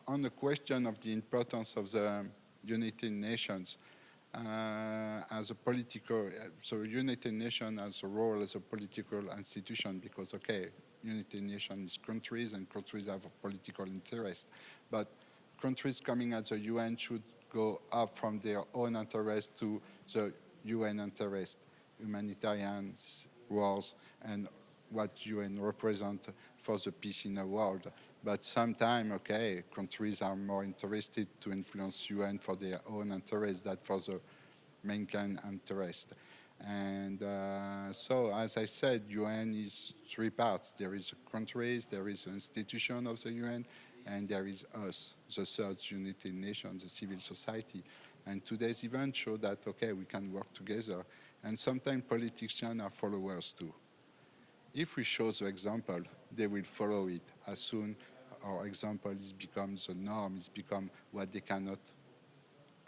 on the question of the importance of the United Nations as a political, so United Nations has a role as a political institution because, okay, United Nations is countries and countries have a political interest, but countries coming at the UN should go up from their own interest to the UN interest, humanitarian wars, and what UN represent for the peace in the world. But sometimes, okay, countries are more interested to influence UN for their own interest than for the mankind interest. And so, as I said, UN is three parts. There is countries, there is an institution of the UN, and there is us, the third United Nations, the civil society. And today's event showed that, okay, we can work together. And sometimes politicians are followers too. If we show the example, they will follow it. As soon our example is becomes the norm, it's become what they cannot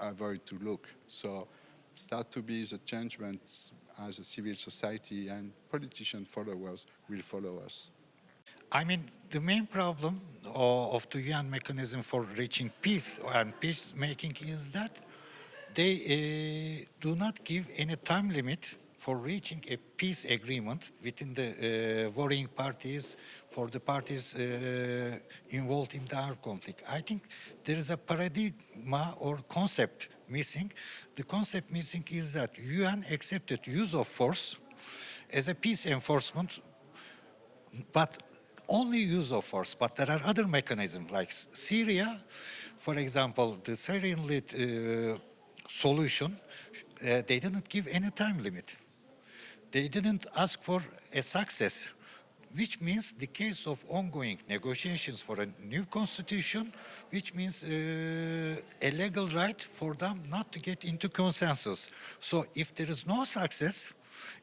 avoid to look. So start to be the changement as a civil society, and politician followers will follow us. I mean, the main problem of the UN mechanism for reaching peace and peacemaking is that they do not give any time limit for reaching a peace agreement within the warring parties, for the parties involved in the armed conflict. I think there is a paradigm or concept missing. The concept missing is that UN accepted use of force as a peace enforcement, but only use of force. But there are other mechanisms like Syria, for example, the Syrian-led solution, they didn't give any time limit. They didn't ask for a success, which means the case of ongoing negotiations for a new constitution, which means a legal right for them not to get into consensus. So if there is no success,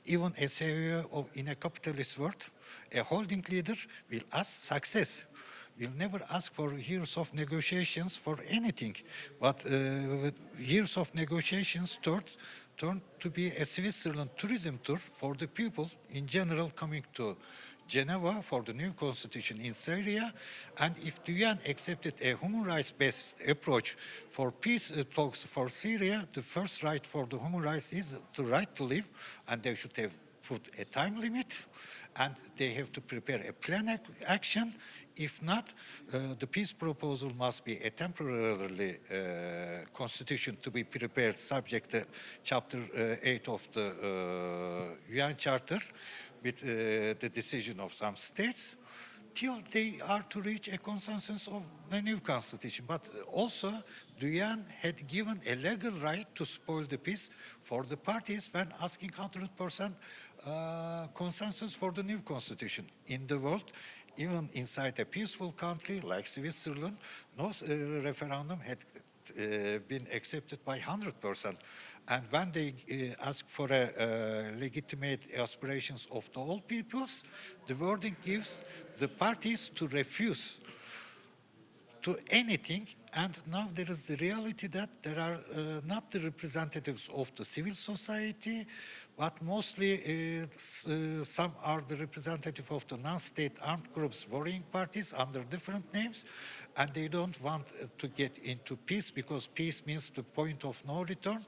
even a CEO in a capitalist world, a holding leader will ask success. Will never ask for years of negotiations for anything, but years of negotiations turned to be a Switzerland tourism tour for the people in general coming to Geneva for the new constitution in Syria. And if the UN accepted a human rights-based approach for peace talks for Syria, the first right for the human rights is the right to live, and they should have put a time limit, and they have to prepare a plan action. If not, the peace proposal must be a temporarily constitution to be prepared subject to Chapter 8 of the UN Charter with the decision of some states till they are to reach a consensus of the new constitution. But also, the UN had given a legal right to spoil the peace for the parties when asking 100% consensus for the new constitution. In the world, even inside a peaceful country like Switzerland, no referendum had been accepted by 100%. And when they ask for a legitimate aspirations of the all peoples, the wording gives the parties to refuse to anything. And now there is the reality that there are not the representatives of the civil society, but mostly some are the representative of the non-state armed groups, warring parties under different names, and they don't want to get into peace because peace means the point of no return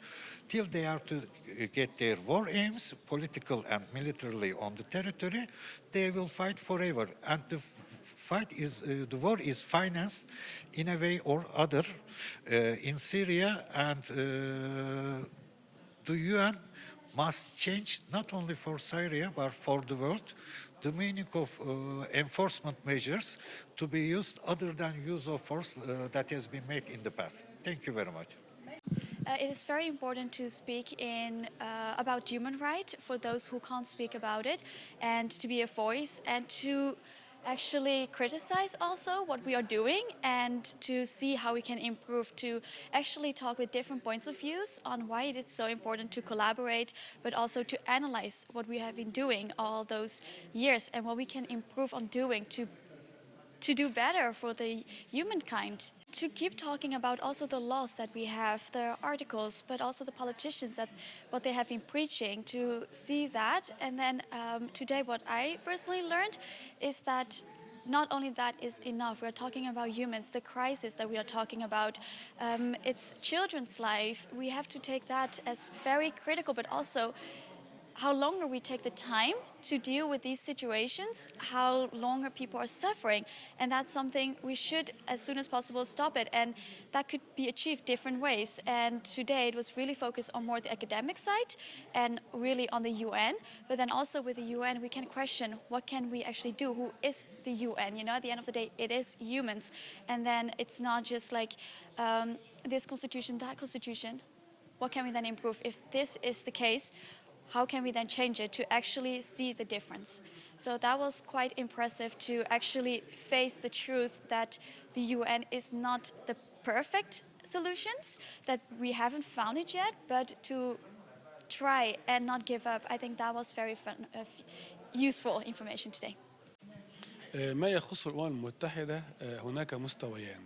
till they are to get their war aims, political and militarily on the territory. They will fight forever, and the war is financed in a way or other in Syria, and the UN must change not only for Syria but for the world the meaning of enforcement measures to be used other than use of force that has been made in the past. Thank you very much. It is very important to speak about human rights for those who can't speak about it, and to be a voice and to actually criticize also what we are doing and to see how we can improve, to actually talk with different points of views on why it is so important to collaborate, but also to analyze what we have been doing all those years and what we can improve on doing to do better for the humankind. To keep talking about also the laws that we have, the articles, but also the politicians, that what they have been preaching, to see that. And then today what I personally learned is that not only that is enough. We're talking about humans, the crisis that we are talking about. It's children's life. We have to take that as very critical, but also how longer we take the time to deal with these situations, how longer people are suffering. And that's something we should, as soon as possible, stop it. And that could be achieved different ways. And today it was really focused on more the academic side and really on the UN. But then also with the UN, we can question what can we actually do? Who is the UN? You know, at the end of the day, it is humans. And then it's not just like this constitution, that constitution. What can we then improve? If this is the case, how can we then change it to actually see the difference? So that was quite impressive to actually face the truth that the UN is not the perfect solutions, that we haven't found it yet, but to try and not give up. I think that was very fun, useful information today. ما يخص الأمم المتحدة هناك مستويان.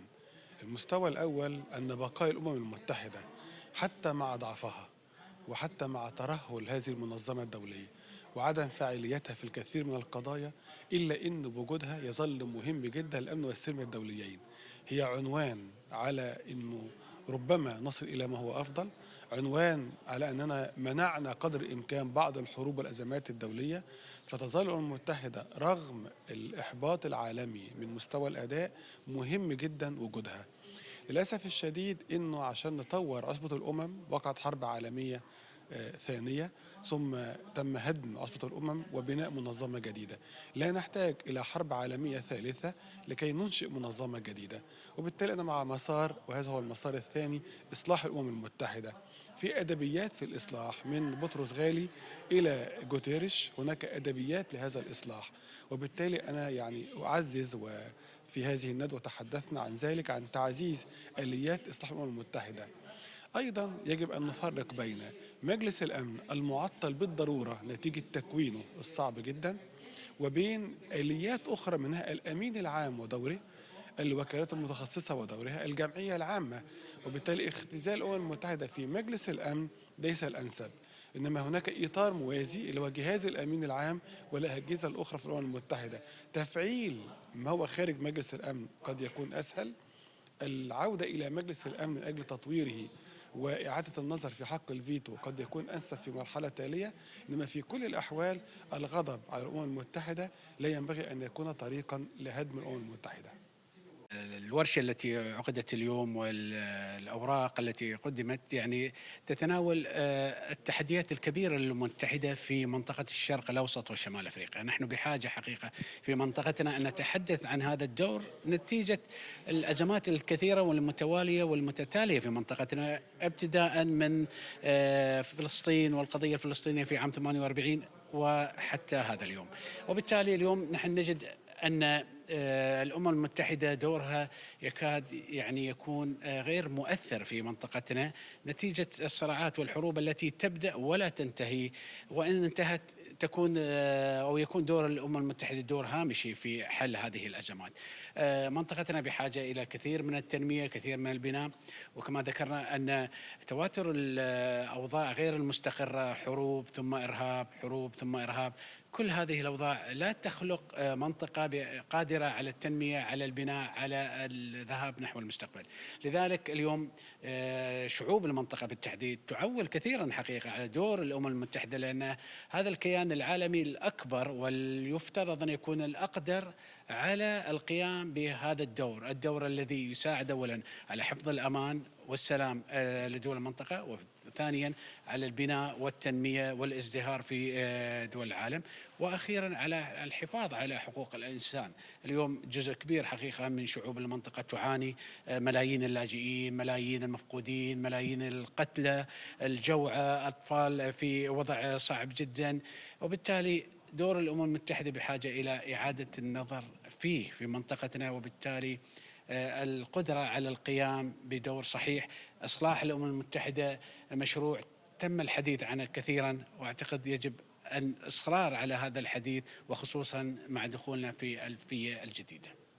المستوى الأول أن بقاء الأمم المتحدة حتى مع ضعفها وحتى مع ترهل هذه المنظمة الدولية وعدم فاعليتها في الكثير من القضايا، إلا أن وجودها يظل مهم جدا للأمن والسلم الدوليين. هي عنوان على أنه ربما نصل إلى ما هو أفضل، عنوان على أننا منعنا قدر الإمكان بعض الحروب والأزمات الدولية، فتظل الأمم المتحدة رغم الإحباط العالمي من مستوى الأداء مهم جدا وجودها. للأسف الشديد أنه عشان نطور عصبة الأمم وقعت حرب عالمية ثانية، ثم تم هدم عصبة الأمم وبناء منظمة جديدة. لا نحتاج إلى حرب عالمية ثالثة لكي ننشئ منظمة جديدة، وبالتالي أنا مع مسار، وهذا هو المسار الثاني، إصلاح الأمم المتحدة. في أدبيات في الإصلاح من بطرس غالي إلى جوتيريش، هناك أدبيات لهذا الإصلاح، وبالتالي أنا يعني أعزز في هذه الندوة تحدثنا عن ذلك، عن تعزيز آليات إصلاح الأمم المتحدة. أيضا يجب أن نفرق بين مجلس الأمن المعطل بالضرورة نتيجة تكوينه الصعب جدا، وبين آليات أخرى منها الأمين العام ودوره، الوكالات المتخصصة ودورها، الجمعية العامة. وبالتالي اختزال الأمم المتحدة في مجلس الأمن ليس الأنسب، إنما هناك إطار موازي اللي هو جهاز الأمين العام والأجهزة الأخرى في الأمم المتحدة. تفعيل ما هو خارج مجلس الأمن قد يكون أسهل، العودة إلى مجلس الأمن من أجل تطويره وإعادة النظر في حق الفيتو قد يكون أنسب في مرحلة تالية، إنما في كل الأحوال الغضب على الأمم المتحدة لا ينبغي أن يكون طريقا لهدم الأمم المتحدة. الورشة التي عقدت اليوم والأوراق التي قدمت يعني تتناول التحديات الكبيرة للمتحدة في منطقة الشرق الأوسط وشمال أفريقيا. نحن بحاجة حقيقة في منطقتنا أن نتحدث عن هذا الدور نتيجة الأزمات الكثيرة والمتوالية والمتتالية في منطقتنا، ابتداء من فلسطين والقضية الفلسطينية في عام 48 وحتى هذا اليوم. وبالتالي اليوم نحن نجد أن الأمم المتحدة دورها يكاد يعني يكون غير مؤثر في منطقتنا نتيجة الصراعات والحروب التي تبدأ ولا تنتهي، وإن انتهت تكون أو يكون دور الأمم المتحدة دور هامشي في حل هذه الأزمات. منطقتنا بحاجة إلى كثير من التنمية، كثير من البناء، وكما ذكرنا أن تواتر الأوضاع غير المستقرة، حروب ثم إرهاب، حروب ثم إرهاب، كل هذه الأوضاع لا تخلق منطقة قادرة على التنمية، على البناء، على الذهاب نحو المستقبل. لذلك اليوم شعوب المنطقة بالتحديد تعول كثيرا حقيقة على دور الأمم المتحدة، لأن هذا الكيان العالمي الأكبر واليفترض أن يكون الأقدر على القيام بهذا الدور الذي يساعد أولا على حفظ الأمان والسلام لدول المنطقة، وثانيا على البناء والتنمية والازدهار في دول العالم، وأخيرا على الحفاظ على حقوق الإنسان. اليوم جزء كبير حقيقة من شعوب المنطقة تعاني، ملايين اللاجئين، ملايين المفقودين، ملايين القتلى، الجوعى، أطفال في وضع صعب جدا، وبالتالي دور الأمم المتحدة بحاجة إلى إعادة النظر في منطقتنا، وبالتالي القدرة على القيام بدور صحيح. إصلاح الأمم المتحدة مشروع تم الحديث عنه كثيرا، وأعتقد يجب أن إصرار على هذا الحديث، وخصوصا مع دخولنا في الألفية الجديدة.